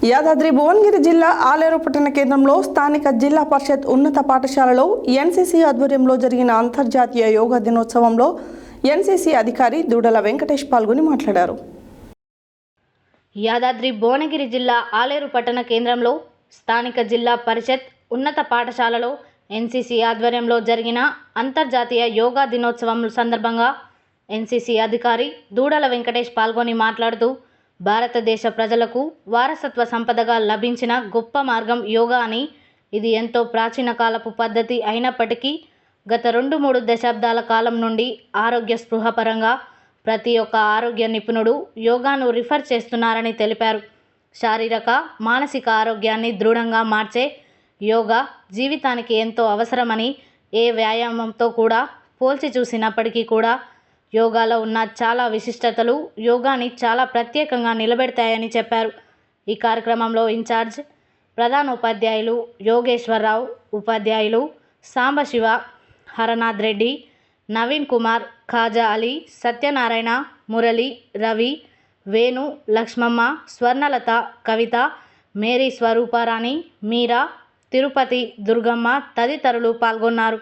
యాదాద్రి భువనగిరి జిల్లా ఆలేరు పట్టణ కేంద్రంలో స్థానిక జిల్లా పరిషత్ ఉన్నత పాఠశాలలో ఎన్సీసీ ఆధ్వర్యంలో జరిగిన అంతర్జాతీయ యోగా దినోత్సవంలో ఎన్సీసీ అధికారి దూడల వెంకటేష్ పాల్గొని మాట్లాడారు. యాదాద్రి భువనగిరి జిల్లా ఆలేరు పట్టణ కేంద్రంలో స్థానిక జిల్లా పరిషత్ ఉన్నత పాఠశాలలో ఎన్సీసీ ఆధ్వర్యంలో జరిగిన అంతర్జాతీయ యోగా దినోత్సవం సందర్భంగా ఎన్సీసీ అధికారి దూడల వెంకటేష్ పాల్గొని మాట్లాడుతూ, భారతదేశ ప్రజలకు వారసత్వ సంపదగా లభించిన గొప్ప మార్గం యోగా అని, ఇది ఎంతో ప్రాచీన కాలపు పద్ధతి అయినప్పటికీ గత 2-3 దశాబ్దాల కాలం నుండి ఆరోగ్య స్పృహపరంగా ప్రతి ఒక్క ఆరోగ్య నిపుణుడు యోగాను రిఫర్ చేస్తున్నారని తెలిపారు. శారీరక మానసిక ఆరోగ్యాన్ని దృఢంగా మార్చే యోగా జీవితానికి ఎంతో అవసరమని, ఏ వ్యాయామంతో కూడా పోల్చి చూసినప్పటికీ కూడా యోగాలో ఉన్న చాలా విశిష్టతలు యోగాని చాలా ప్రత్యేకంగా నిలబెడతాయని చెప్పారు. ఈ కార్యక్రమంలో ఇన్ఛార్జ్ ప్రధానోపాధ్యాయులు యోగేశ్వరరావు, ఉపాధ్యాయులు సాంబశివ, హరనాథ్ రెడ్డి, నవీన్ కుమార్, ఖాజా అలీ, సత్యనారాయణ, మురళి, రవి, వేణు, లక్ష్మమ్మ, స్వర్ణలత, కవిత, మేరీ స్వరూపారాణి, మీరా, తిరుపతి, దుర్గమ్మ తదితరులు పాల్గొన్నారు.